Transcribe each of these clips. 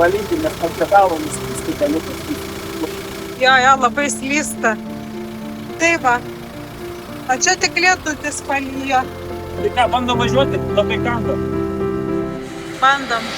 valyti, nes pagavo nuslysti keliukas. Jo, labai slysta. Tai va. O čia tik lietutis palyjo. Tai ką, bandom važiuoti, labai kando. Bandom.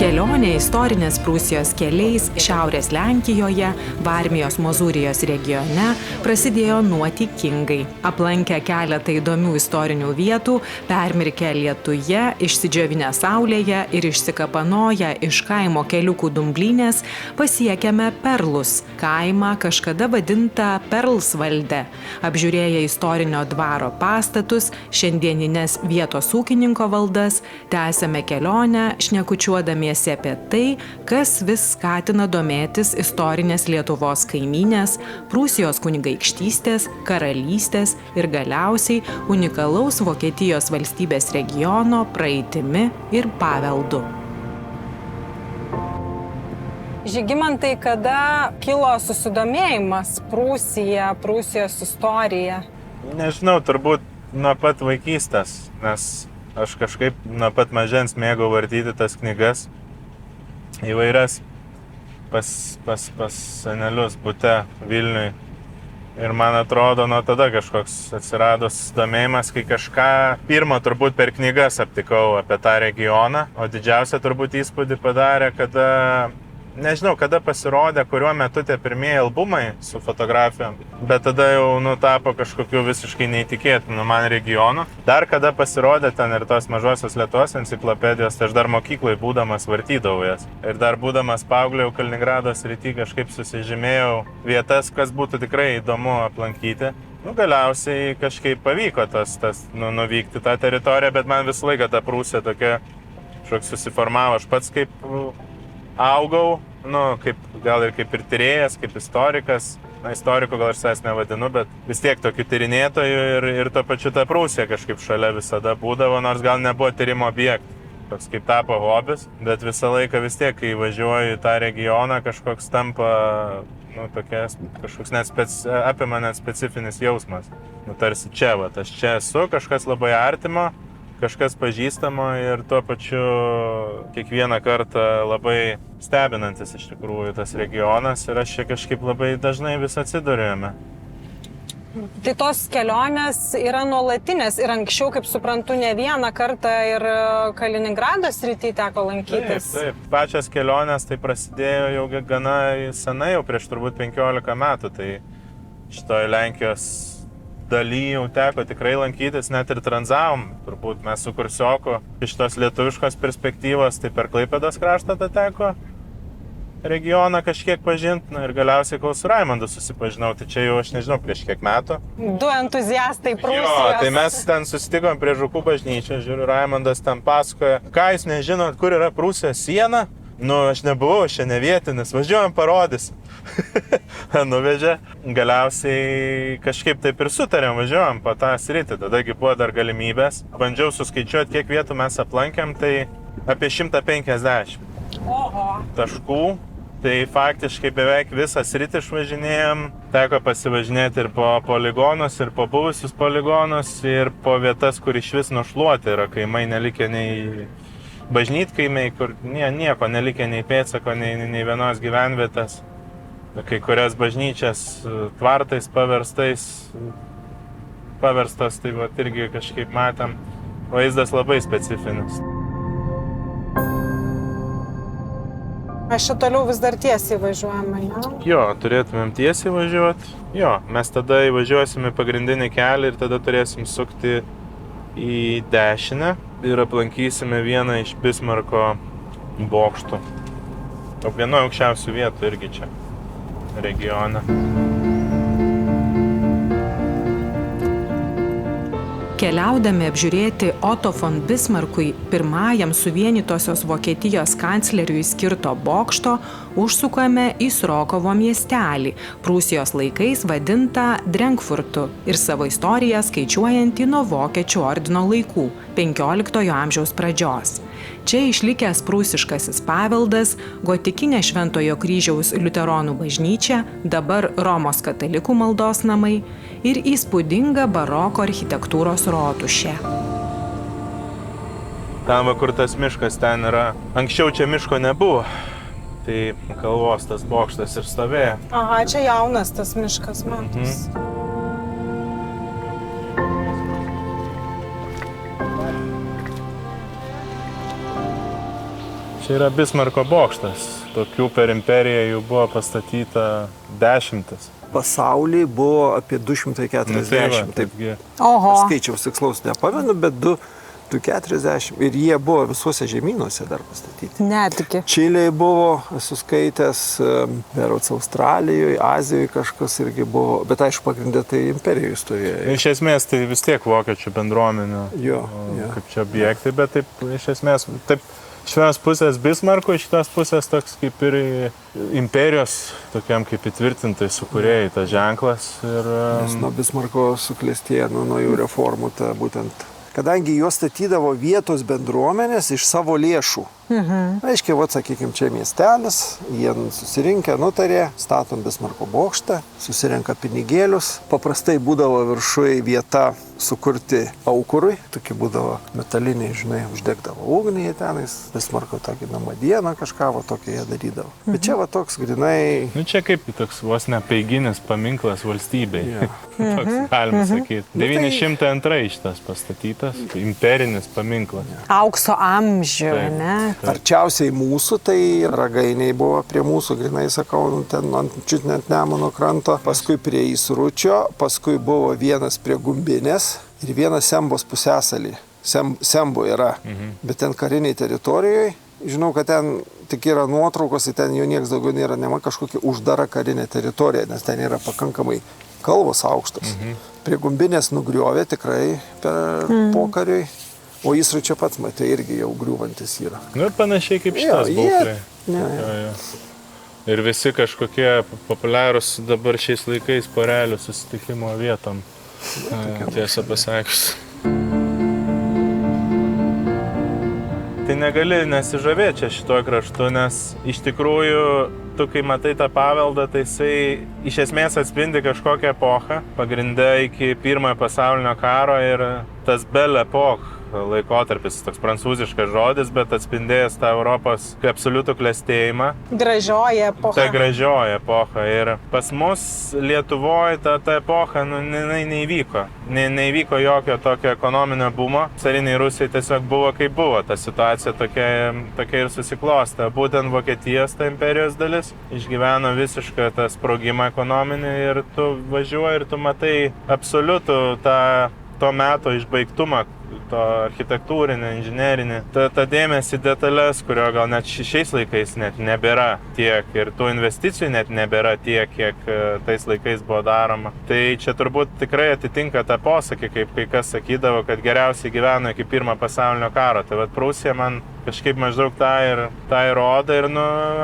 Kelionė istorinės Prūsijos keliais Šiaurės Lenkijoje, Varmijos Mozūrijos regione prasidėjo nuotykingai. Aplankę keletą įdomių istorinių vietų, permirkę lietuje, išsidžiovinę saulėje ir išsikapanoję iš kaimo keliukų dumblynės, pasiekėme Perlus, kaimą kažkada vadintą Perlsvalde. Apžiūrėję istorinio dvaro pastatus, šiandieninės vietos ūkininko valdas, tęsėme kelionę, šnekučiuodami apie tai, kas vis skatina domėtis istorinės Lietuvos kaimynės, Prūsijos kunigaikštystės, karalystės ir galiausiai unikalaus Vokietijos valstybės regiono praeitimi ir paveldu. Žygimantai, kada kilo susidomėjimas Prūsija, Prūsijos istorija? Nežinau, turbūt nuo pat vaikystės, nes aš kažkaip nuo pat mažens mėgau vartyti tas knygas įvairias pas senelius bute Vilniui. Ir man atrodo, nuo tada kažkoks atsirado susidomėjimas, kai kažką pirmą turbūt per knygas aptikau apie tą regioną, o didžiausia turbūt įspūdį padarė, kada pasirodė, kuriuo metu tie pirmieji albumai su fotografijom, bet tada jau tapo kažkokiu visiškai neįtikėtinu man regionu. Dar kada pasirodė ten ir tos mažosios Lietuvos enciklopedijos, tai aš dar mokyklai būdamas vartydavau jas. Ir dar būdamas paaugliu Kaliningrado srity kažkaip susižymėjau vietas, kas būtų tikrai įdomu aplankyti. Galiausiai kažkaip pavyko nuvykti tą teritoriją, bet man visą laiką ta Prūsija tokia kažkoks susiformavo. Aš pats kaip augau, gal ir kaip ir tyrėjas, kaip istorikas. Istoriku gal aš savęs nevadinu, bet vis tiek tokių tyrinėtojų ir to pačiu ta Prūsija kažkaip šalia visada būdavo, nors gal nebuvo tyrimo objektų. Toks kaip tapo hobis, bet visą laiką vis tiek, kai važiuoju į tą regioną, kažkoks tampa, kažkoks apima net specifinis jausmas. Tarsi čia, aš čia esu, kažkas labai artimo, kažkas pažįstamo ir tuo pačiu kiekvieną kartą labai stebinantis iš tikrųjų tas regionas ir aš čia kažkaip labai dažnai vis atsiduriame. Tai tos kelionės yra nuolatinės ir anksčiau, kaip suprantu, ne vieną kartą ir Kaliningrado srity teko lankytis. Taip. Pačios kelionės tai prasidėjo jau gana senai, jau prieš turbūt 15 metų, tai šitoj Lenkijos daly jau teko tikrai lankytis, net ir tranzavom, turbūt mes su kursioku iš tos lietuviškos perspektyvos, tai per Klaipėdos kraštą teko regioną kažkiek pažinti, ir galiausiai kol su Raimondu susipažinau, tai čia jau aš nežinau prieš kiek metų. Du entuziastai Prūsijos. Jo, tai mes ten susitikom prie Žukų bažnyčią, žiūriu, Raimondas ten pasakoja, ką jūs nežinot, kur yra Prūsijos siena? Aš nebuvau, aš čia ne vietinis, važiuojam parodysim. Nuvežė. Galiausiai kažkaip taip ir sutarėm, važiuojam po tą sritį, tadagi buvo dar galimybės. Bandžiau suskaičiuoti, kiek vietų mes aplankėm, tai apie 150 taškų. Tai faktiškai beveik visą sritį išvažinėjom. Teko pasivažinėti ir po poligonus, ir po buvusius poligonus, ir po vietas, kur iš vis nušluoti yra kaimai, nelikę nei bažnytkaimiai, kur nieko nelikė, nei pėdsako, nei vienos gyvenvietės. Kai kurias bažnyčias tvartais paverstos, tai irgi kažkaip matėm. Vaizdas labai specifinis. Aš čia toliau vis dar tiesiai važiuojame, ne? Jo, turėtumėm tiesiai važiuoti. Jo, mes tada įvažiuosim į pagrindinį kelią ir tada turėsim sukti į dešinę ir aplankysime vieną iš Bismarko bokštų. Vieno aukščiausių vietų irgi čia regione. Keliaudami apžiūrėti Otto von Bismarckui, pirmajam suvienytosios Vokietijos kancleriui skirto bokšto, užsukame į Srokovo miestelį, Prūsijos laikais vadintą Drenkfurtu ir savo istoriją skaičiuojantį nuo Vokiečių ordino laikų, 15 amžiaus pradžios. Čia išlikęs prūsiškasis paveldas, gotikinė Šventojo kryžiaus liuteronų bažnyčia, dabar Romos katalikų maldos namai ir įspūdinga baroko architektūros rotušė. Tam, kur tas miškas ten yra. Anksčiau čia miško nebuvo. Tai kalvos tas bokštas ir stovėjo. Aha, čia jaunas tas miškas, matos. Čia yra Bismarko bokštas. Tokių per imperiją jų buvo pastatyta dešimtis. Pasaulyje buvo apie 240. Taipgi. Oho. Skaičiaus tikslaus nepamenu, bet 240. Ir jie buvo visuose žemynuose dar pastatyti. Netiki. Čilėje buvo, esu skaitęs, berods Australijoje, Azijoje kažkas irgi buvo, bet aišku, pagrindė tai imperijoje stovėjo. Iš esmės tai vis tiek vokiečių bendruomenių. Jo. Kaip čia objektai, bet taip iš esmės, taip iš vienos pusės Bismarko, iš kitos pusės toks kaip ir imperijos, tokiam kaip įtvirtintai sukūrėjai tas ženklas. Nes nuo Bismarko suklestėjo, nuo jų reformų ta būtent. Kadangi juos statydavo vietos bendruomenės iš savo lėšų. Aiškiai, sakykime, čia miestelis, jie susirinkę, nutarė, statom Bismarko bokštą, susirenka pinigėlius. Paprastai būdavo viršuje vieta sukurti aukurui, tokie būdavo metaliniai, žinai, uždegdavo ugnį tenais, Bismarko tokį namą dieną kažką, tokį jie darydavo. Bet čia toks grinai... Nu čia kaip toks vos nepeiginis paminklas valstybei. Toks galima sakyti. 902 šitas pastatytas, imperinis paminklas. Aukso amžių, ne? Arčiausiai mūsų, tai Ragainiai buvo prie mūsų, grinai sakau, ten čiut net Nemuno kranto, paskui prie Įsručio, paskui buvo vienas prie Gumbinės ir vienas Sembos pusėsalį. Sembo yra, bet ten kariniai teritorijoje, žinau, kad ten tik yra nuotraukos, ten jau nieks daugiau nėra, nema kažkokia uždara karinė teritorija, nes ten yra pakankamai kalvos aukštas. Prie Gumbinės nugriovė tikrai per pokariui. O Įsručio pats, matai, irgi jau griūvantis yra. Nu ir panašiai kaip šitas būklė. Ir visi kažkokie populiarūs dabar šiais laikais porelių susitikimo vietom. Tiesą pasakius. Tai negali nesižavėti čia šituo kraštu, nes iš tikrųjų tu, kai matai tą paveldą, tai jisai iš esmės atspindi kažkokią epochą. Pagrinde iki Pirmojo pasaulinio karo ir tas Belle Epoque laikotarpis, toks prancūziškas žodis, bet atspindėjęs tą Europos absoliutų klestėjimą. Gražioji epocha. Ta gražioji epocha. Ir pas mus Lietuvoje ta epocha neįvyko. Neįvyko jokio tokio ekonominio bumo. Cariniai Rusijai tiesiog buvo kaip buvo. Ta situacija tokia ir susiklostė. Būtent Vokietijos ta imperijos dalis išgyveno visišką tą sprogimą ekonominį ir tu važiuoji ir tu matai absoliutų to meto išbaigtumą, to architektūrinį, inžinerinį, tą dėmesį detalės, kurio gal net šiais laikais net nebėra tiek ir tų investicijų net nebėra tiek, kiek tais laikais buvo daroma. Tai čia turbūt tikrai atitinka tą posakį, kaip kai kas sakydavo, kad geriausiai gyveno iki Pirmo pasaulinio karo. Tai Prūsija man kažkaip maždaug tą ir rodo ir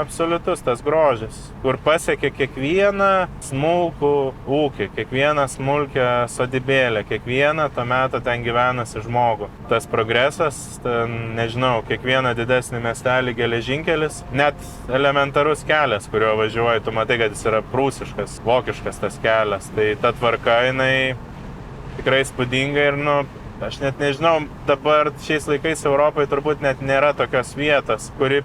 absoliutus tas grožis, kur pasiekė kiekvieną smulkų ūkį, kiekvieną smulkę sodybėlę, kiekvieną to meto ten gyvenasi žmogų. Tas progresas, nežinau, kiekvieną didesnį miestelį geležinkelis, net elementarus kelias, kuriuo važiuoji, tu matai, kad jis yra prūsiškas, vokiškas tas kelias. Tai ta tvarka, jinai tikrai įspūdinga ir, aš net nežinau, dabar šiais laikais Europoje turbūt net nėra tokios vietos, kuri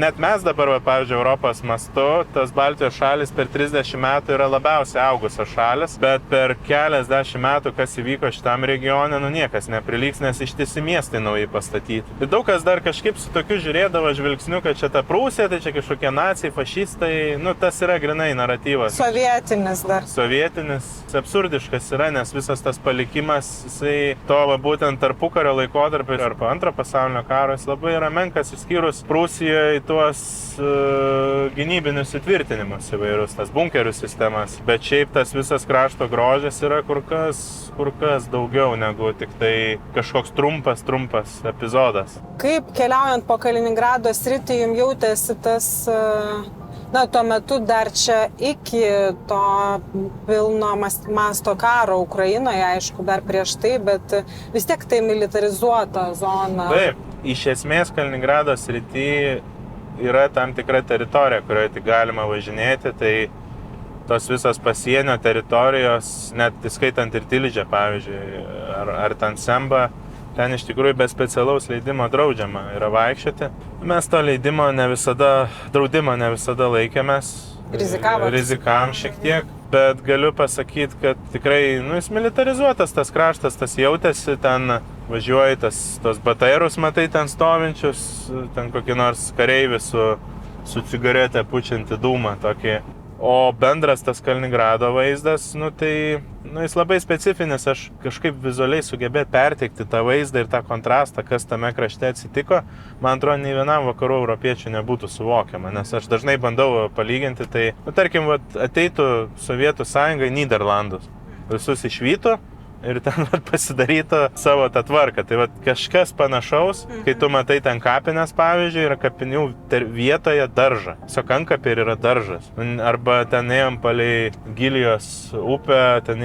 net mes dabar, pavyzdžiui, Europos mastu, tos Baltijos šalis per 30 metų yra labiausiai augusios šalis, bet per keliasdešimt metų, kas įvyko šitam regione, niekas neprilygs, nes ištisi miestai naujai pastatyti. Tai daug kas dar kažkaip su tokiu žiūrėdavo žvilgsniu, kad čia ta Prūsija, tai čia kažkokie naciai, fašistai, tas yra grinai naratyvas. Sovietinis dar. Sovietinis, absurdiškas yra, nes visas tas palikimas, jisai būtent tarpukario laikotarpio ar po Antro pasaulinio karo jis labai yra menkas, išskyrus Prūsijoje tuos gynybinius įtvirtinimus įvairius, tas bunkerių sistemas. Bet šiaip tas visas krašto grožis yra kur kas daugiau negu tik tai kažkoks trumpas epizodas. Kaip keliaujant po Kaliningrado sritį jums jautėsi tas... tuo metu dar čia iki to pilno masto karo Ukrainoje, aišku, dar prieš tai, bet vis tiek tai militarizuota zona. Taip, iš esmės Kaliningrado srity yra tam tikra teritorija, kurioje tik galima važinėti, tai tos visos pasienio teritorijos, net įskaitant ir Tilžę, pavyzdžiui, ar ten Sembą, ten iš tikrųjų be specialaus leidimo draudžiama yra vaikščioti. Mes to leidimo draudimo ne visada laikėmės. Rizikavom šiek tiek, bet galiu pasakyti, kad tikrai, jis militarizuotas tas kraštas, tas jautėsi, ten važiuoji, tos batairus matai ten stovinčius, ten kokį nors kareivį su cigaretė pučianti dūmą tokį. O bendras tas Kaliningrado vaizdas, tai jis labai specifinis, aš kažkaip vizualiai sugebėti perteikti tą vaizdą ir tą kontrastą, kas tame krašte atsitiko, man atrodo, nei vienam vakarų europiečių nebūtų suvokiama, nes aš dažnai bandau palyginti, tai, tarkim, ateitų Sovietų Sąjunga į Nyderlandus, visus išvytų ir ten pasidarytų savo tą tvarką. Tai kažkas panašaus, kai tu matai ten kapines, pavyzdžiui, yra kapinių vietoje daržą. Tiesiog antkapė ir yra daržas. Arba ten ėjom palei Gilijos upę, ten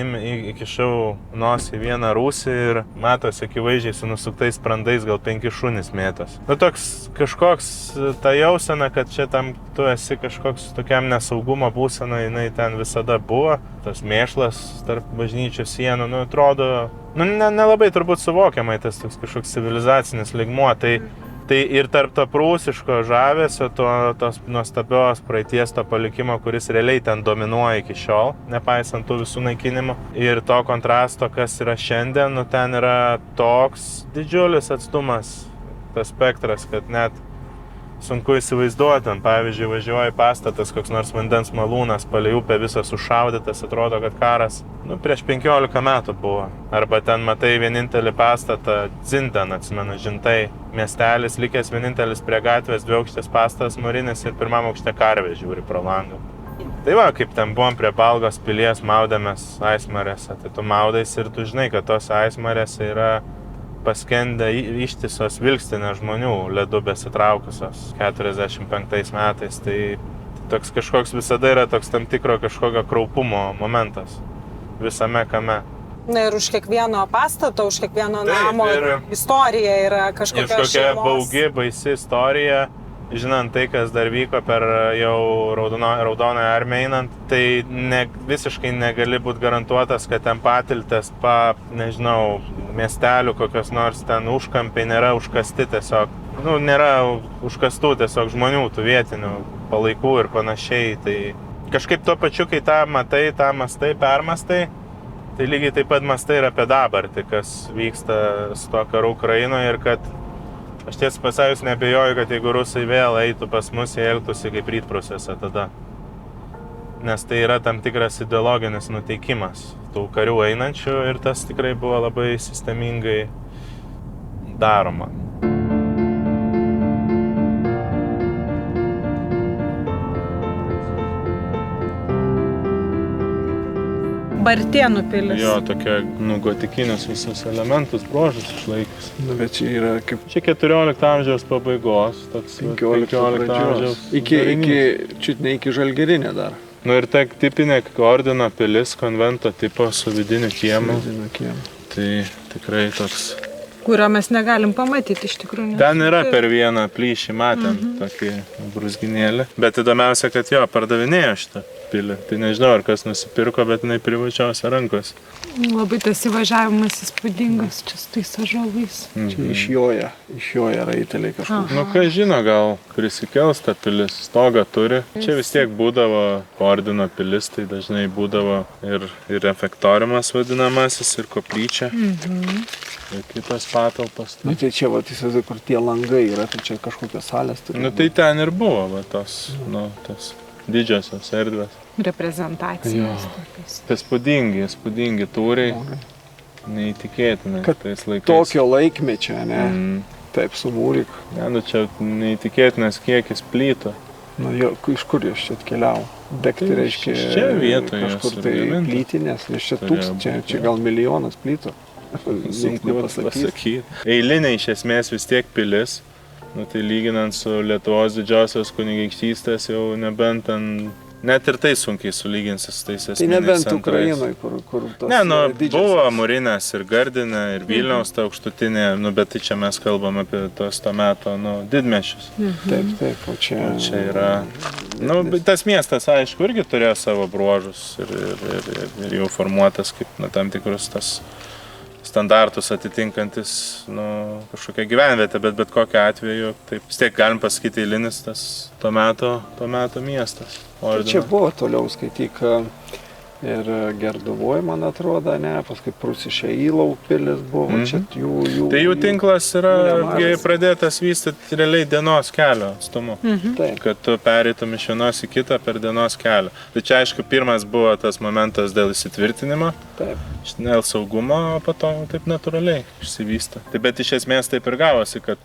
įkišau nosį vieną rūsį ir matosi akivaizdžiai su nusuktais sprandais gal 5 šunys mėtos. Toks kažkoks ta jausena, kad čia tam tu esi kažkoks tokiam nesaugumo būsena, jinai ten visada buvo. Tas mėšlas tarp bažnyčių sienų, atrodo, nelabai turbūt suvokiamai tas toks kažkoks civilizacinis lygmuo. Tai ir tarp to prūsiško žavesio, tos nuostabios praeities to palikimo, kuris realiai ten dominuoja iki šiol, nepaisant tų visų naikinimų. Ir to kontrasto, kas yra šiandien, ten yra toks didžiulis atstumas, tas spektras, kad net sunku įsivaizduoti. Pavyzdžiui, važiuoja pastatas, koks nors vandens malūnas, palei upę visas užšaudytas, atrodo, kad karas prieš 15 metų buvo. Arba ten matai vienintelį pastatą, Dzinten, atsimenu, Žintai, miestelis, likęs vienintelis prie gatvės, 2-aukštis pastatas mūrinis ir 1 aukšte karvė žiūri pro langą. Tai kaip ten buvom prie Balgos pilies, maudėmės Aismarėse, tai tu maudais ir tu žinai, kad tos Aismarėse yra paskendę ištisos vilkstinės žmonių ledu besitraukusios 45 metais. Tai toks kažkoks visada yra toks tam tikro kažkokio kraupumo momentas visame kame. Na ir už kiekvieno pastato, už kiekvieno namo istorija yra kažkokia šeimos. Baugi, baisi istorija. Žinant tai, kas dar vyko per jau Raudonąją armiją einant, tai visiškai negali būti garantuotas, kad ten patiltės, nežinau, miestelių kokios nors ten užkampiai nėra užkasti tiesiog. Nėra užkastų tiesiog žmonių, tų vietinių palaikų ir panašiai. Tai kažkaip tuo pačiu, kai tą matai, tą mastai, permastai, tai lygiai taip pat mastai ir apie dabartį, kas vyksta su to karu Ukrainoje ir kad aš tiesą pasakius neabejoju, kad jeigu rusai vėl eitų pas mus, jie elgtųsi kaip Rytprūsiuose tada. Nes tai yra tam tikras ideologinis nuteikimas tų karių einančių ir tas tikrai buvo labai sistemingai daroma. Bartėnų pilis. Jo, tokia gotikinius visus elementus, bruožus išlaikius. Bet čia yra kaip... Čia 14 amžiaus pabaigos, toks 15 amžiaus. Iki Žalgirinė dar. Ir ta tipinė ordino pilis, konvento tipo su vidiniu kiemu. Tai tikrai toks... Kurio mes negalim pamatyti iš tikrųjų. Ten yra per vieną plyšį, matėm tokį brūzginėlį. Bet įdomiausia, kad jo, pardavinėjo šitą pilį. Tai nežinau, ar kas nusipirko, bet jinai privačiose rankos. Labai tas įvažiavimas įspūdingas čia su tais ąžuolais. Čia išjoja raiteliai kažkur. Kas žino, gal prisikels ta pilis, stogą turi. Čia vis tiek būdavo ordino pilis, tai dažnai būdavo ir refektoriumas vadinamasis, ir koplyčia. Ir kitos patalpos. Tai čia, įsivaizduoju, kur tie langai yra, tai čia kažkokios salės turi. Tai ten ir buvo, tos didžiosios erdvės. Reprezentacijos. Įspūdingi tūriai. Neįtikėtina tais laikais. Tokio laikmečio, ne? Taip, sumūryk. Čia neįtikėtinas kiekis plytų. Iš kur jos čia atkeliavo? Dekti reiškia čia vietoje kažkur tai plytinės, nes čia gal milijonas plytų. Sunku pasakyti. Eilinė iš esmės vis tiek pilis. Tai lyginant su Lietuvos didžiosios kunigaikštystės jau nebent ten net ir tai sunkiai sulyginsi su tais Tai esminiais nebent centrais. Ukrainoje, kur tos Ne, nu, didžiosios- buvo Mūrinės ir Gardinė, ir Vilniaus ta aukštutinė, nu, bet tai čia mes kalbam apie tos to meto, nu, didmešius. Taip, o čia... Čia yra, nu, bet tas miestas, aišku, irgi turėjo savo bruožus ir jau formuotas kaip, nu, tam tikrus tas standartus atitinkantis, nu, kažkokią gyvenvietę, bet kokiu atveju, taip vis tiek galim pasakyti eilinis tas to meto miestas. Čia buvo toliau skaityk ir Gerduvoj, man atrodo, ne, paskui Prūsišė Įlau pilis buvo, čia jų... Tai jų tinklas yra nemažas. pradėtas vystyti realiai dienos kelio atstumu. Taip. Kad tu pereitum iš vienos į kitą per dienos kelią. Tai čia, aišku, pirmas buvo tas momentas dėl įsitvirtinimo, Taip. dėl saugumo, o po to taip natūraliai išsivystė. Tai bet iš esmės taip ir gavosi, kad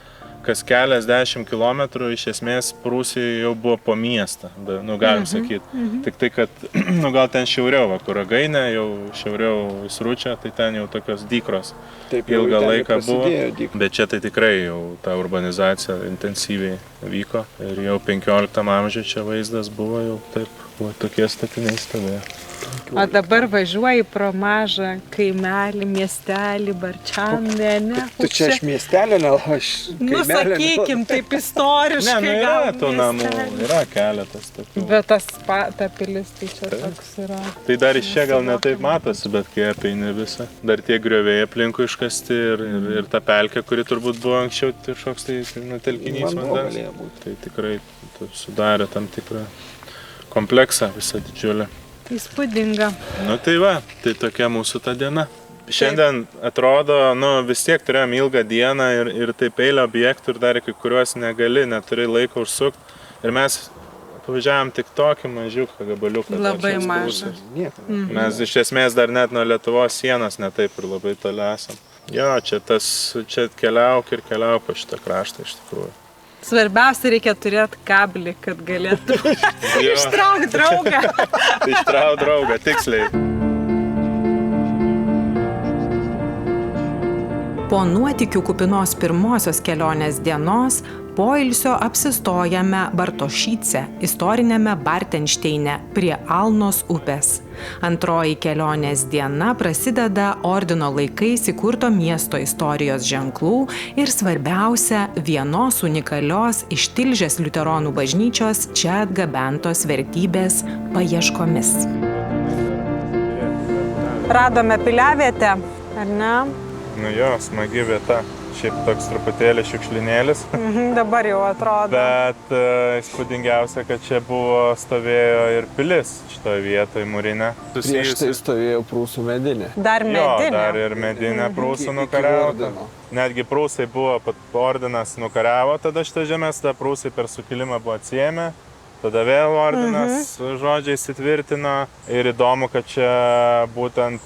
kas keliasdešimt kilometrų iš esmės Prūsija jau buvo po miestą, nu galim sakyti. Tik tai, kad nu, gal ten šiauriau, kur Ragainė, jau šiauriau Įsručia, tai ten jau tokios dykros Taip, jau ilgą ten laiką buvo. prasidėjo dykros. Bet čia tai tikrai jau ta urbanizacija intensyviai vyko ir jau 15 amžiuje čia vaizdas buvo jau taip, buvo tokie statiniai stovėjo. O dabar važiuoji pro mažą kaimelį, miestelį, Barčanę, ne? Tu čia iš miestelio, ne, aš... Nu, sakykim, taip istoriškai. Ne, nu yra gal tų namų, miestelis. yra keletas tokių. Bet ta pilis, tai čia toks yra. Tai dar iš čia gal netaip matosi, bet kai apeini visą. Dar tie grioviai aplinkui iškasti ir ta pelkė, kuri turbūt buvo anksčiau kažkoks tai telkinys Vanduo vandens. galėjo būti. Tai tikrai sudarė tam tikrą kompleksą visą didžiulį. Įspūdinga. Nu tai va, tai tokia mūsų ta diena. Šiandien atrodo, nu vis tiek turėjom ilgą dieną ir taip eilę objektų ir dar kai kuriuos negali, neturi laiko užsukti. Ir mes pavažiavom tik tokį mažiuką gabaliuką. Labai dar šios mažą. Prūsijos. Nieko. Mes iš esmės dar net nuo Lietuvos sienos netaip ir labai toli esam. Jo, čia keliauk po šitą kraštą iš tikrųjų. Svarbiausia, reikia turėti kablį, kad galėtų Jo. ištraukti draugą. Ištrauk draugą, tiksliai. Po nuotykių kupinos pirmosios kelionės dienos poilsio apsistojame Bartošyce, istorinėme Bartenšteine prie Alnos upės. Antroji kelionės diena prasideda ordino laikais įkurto miesto istorijos ženklų ir svarbiausia vienos unikalios iš Tilžės liuteronų bažnyčios čia atgabentos vertybės paieškomis. Radome piliavietę, ar ne? Nu jo, smagi vieta. Šiaip toks truputėlį šiukšlinėlis. Dabar jau atrodo. Bet įspūdingiausia, kad čia stovėjo ir pilis šitoje vietoje Mūrinė. Prieš tai stovėjo Prūsų medinė. Dar Jo, medinė. dar ir medinė prūsų Iki nukariauta. ordino. Netgi prūsai buvo, ordinas nukariavo tada šitą žemės, tada prūsai per sukilimą buvo atsiėmę. Tada vėl ordinas žodžiai įsitvirtino ir įdomu, kad čia būtent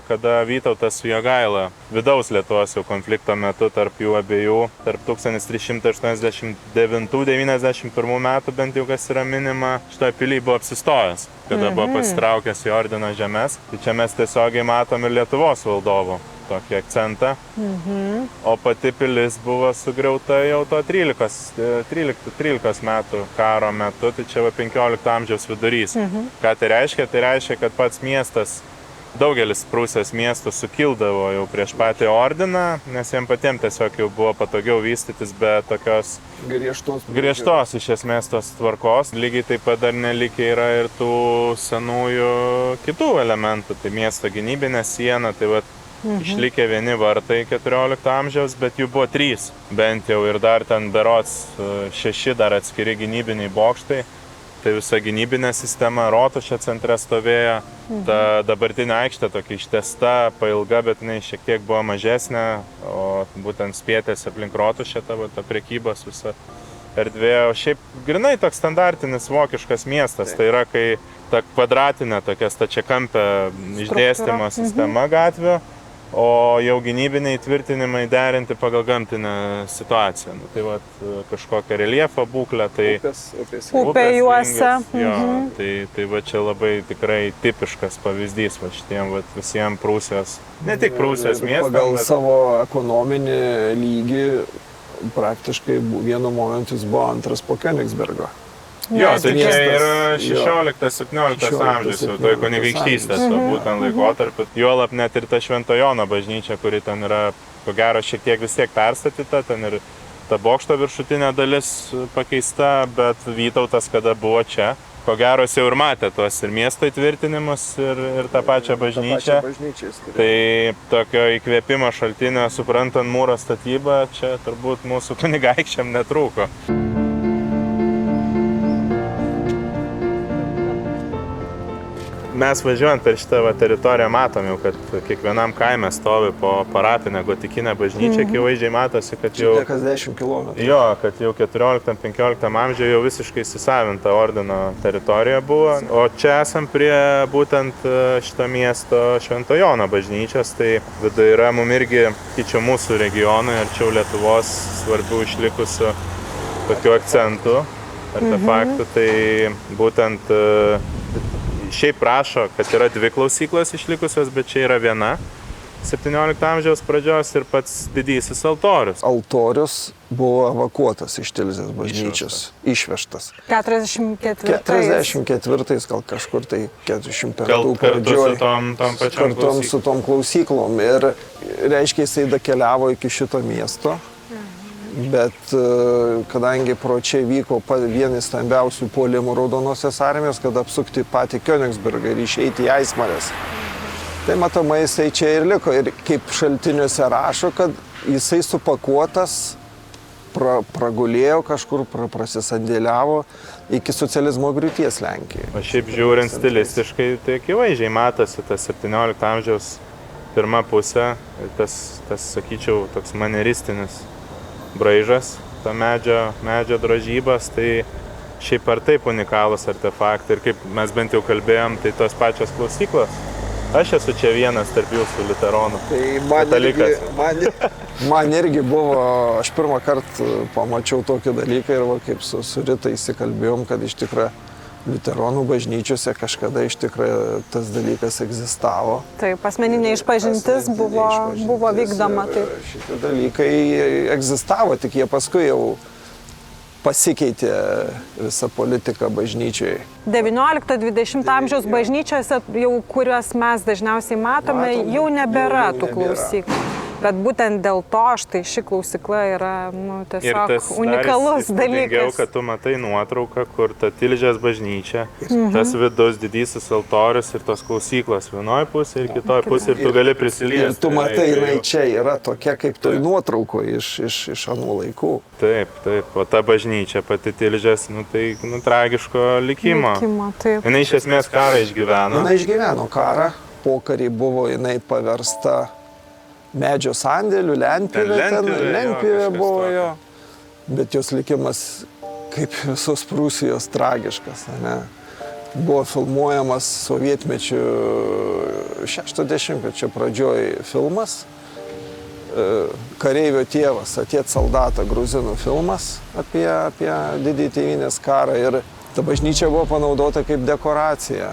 kada Vytautas su Jogaila vidaus Lietuvos jau konflikto metu tarp jų abiejų, tarp 1389-91 metų bent jau kas yra minima, šitoje pilyje buvo apsistojęs, kada buvo pasitraukęs į ordino žemės. Tai čia mes tiesiogiai matom ir Lietuvos valdovų tokį akcentą. O pati pilis buvo sugriauta jau to 13 metų karo metu, tai čia 15 amžiaus vidurys. Ką tai reiškia? Tai reiškia, kad pats miestas, daugelis Prūsijos miestų sukildavo jau prieš patį ordiną, nes jiems patiems tiesiog jau buvo patogiau vystytis be tokios griežtos iš esmės tos tvarkos. Lygiai taip pat dar nelikė yra ir tų senųjų kitų elementų, tai miesto gynybinė siena, tai išlikė vieni vartai 14 amžiaus, bet jų buvo 3, bent jau ir dar ten berods 6 dar atskiri gynybiniai bokštai. Tai visa gynybinė sistema Rotušė centre stovėjo, ta dabartinė aikštė tokia ištesta, pailga, bet jinai šiek tiek buvo mažesnė, o būtent spėtės aplink Rotušę ta prekybos visa erdvė. O šiaip grinai toks standartinis vokiškas miestas, tai yra kai ta kvadratinė tokia stačiakampė išdėstymo sistema gatvių, o jau gynybiniai tvirtinimai derinti pagal gamtinę situaciją. Nu, tai kažkokią reliefo būklę, tai Upė juosia. Tai čia labai tikrai tipiškas pavyzdys šitiem visiems Prūsijos, ne tik Prūsijos miestam. Pagal savo ekonominį lygį praktiškai vienu momentu jis buvo antras po Königsbergo. Jo, tai čia Keistas. yra 16-17 amžius, jau toj kunigaikštystės, būtent laikotarpiu. Juolab net ir ta Švento Jono bažnyčia, kuri ten yra, ko gero, šiek tiek vis tiek perstatyta, ten ir ta bokšto viršutinė dalis pakeista, bet Vytautas, kada buvo čia, ko gero jau ir matė tuos ir miesto įtvirtinimus, ir tą pačią bažnyčią. Tai tokio įkvėpimo šaltinio, suprantant mūro statybą, čia turbūt mūsų kunigaikščiam netrūko. Mes važiuojant per šitą teritoriją matom jau, kad kiekvienam kaime stovi po parapinę gotikinę bažnyčią, akivaizdžiai matosi, kad jau... Čia kas 10 km. Jo, kad jau 14-15 amžiuje jau visiškai įsisavinta ordino teritorija buvo. O čia esam prie būtent šito miesto Švento Jono bažnyčios, tai viduje yra mum irgi kičio mūsų regionai, arčiau Lietuvos svarbių išlikusių tokių akcentų, artefaktų, tai būtent šiaip rašo, kad yra 2 klausyklos išlikusios, bet čia yra viena 17 amžiaus pradžios ir pats didysis altorius. Altorius buvo evakuotas iš Tilzės bažnyčios, išvežtas. 44. 44, gal kažkur tai 45 Kartu pradžioj. su tom pačiom Kartom su tom klausyklom. Ir reiškia, jisai dakeliavo iki šito miesto. Bet kadangi pro čia vyko vienas stambiausių puolimų Raudonosios armijos, kad apsukti patį Königsbergą ir išeiti į Aismares, tai matomai jisai čia ir liko. Ir kaip šaltiniuose rašo, kad jisai supakuotas, pragulėjo kažkur, prasisandėliavo iki socializmo griūties Lenkijoje. O šiaip žiūrint stilistiškai, tai akivaizdžiai matosi tas 17 amžiaus pirma pusė, tas sakyčiau, toks manieristinis braižas, ta medžio drožybos, tai šiaip ar taip unikalūs artefaktai. Ir kaip mes bent jau kalbėjom, tai tos pačios klausyklos. Aš esu čia vienas tarp jūsų liuteronų. Tai man irgi buvo, aš pirmą kartą pamačiau tokį dalyką ir va, kaip su Rita įsikalbėjom, kad iš tikrųjų liuteronų bažnyčiose kažkada iš tikrųjų tas dalykas egzistavo. Taip, asmeninė išpažintis buvo vykdoma. Taip. Šitie dalykai egzistavo, tik jie paskui jau pasikeitė visą politiką bažnyčioje. 19-20 amžiaus bažnyčiose, jau kuriuos mes dažniausiai matome, jau nebėra tų klausyklų. Bet būtent dėl to štai ši klausykla yra tiesiog unikalus dalykas. Kad tu matai nuotrauką, kur ta Tilžės bažnyčia, tas vidus didysis altorius ir tos klausyklos vienoje pusėje ir kitoje pusėje, ir tu gali prisiliesti. Ir tu matai, jinai čia yra tokia kaip toj nuotraukoje iš anų laikų. Taip, o ta bažnyčia pati Tilžės, tai tragiško likimo. Jinai iš esmės karą išgyveno. Jinai išgyveno karą, pokarį buvo jinai paversta medžio sandėlių, lentpjūvė buvo jo, bet jos likimas kaip visos Prūsijos tragiškas. Ne? Buvo filmuojamas sovietmečių 60-mečio pradžioj filmas, Kareivio tėvas, Atiet soldatą, gruzinų filmas apie didįjį tėvynės karą, ir ta bažnyčia buvo panaudota kaip dekoracija.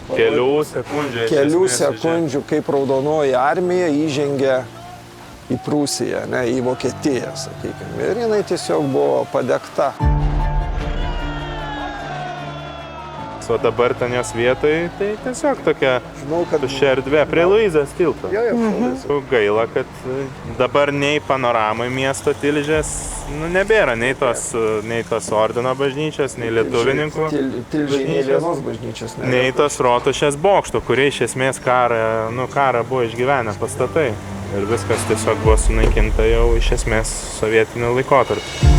Kelių sekundžių, kaip Raudonoji armija įžengė į Prūsiją, į Vokietiją, sakykime. Ir jinai tiesiog buvo padegta. O dabar ten jos vietoj, tai tiesiog tokia tuščia erdvė prie Luizės tilto. Gaila, kad dabar nei panoramai miesto Tilžės nebėra, nei tos ordino bažnyčios, nei lietuvininkų bažnyčios, nei tos Rotušės bokšto, kurie iš esmės karą buvo išgyvenę pastatai. Ir viskas tiesiog buvo sunaikinta jau iš esmės sovietiniu laikotarpiu.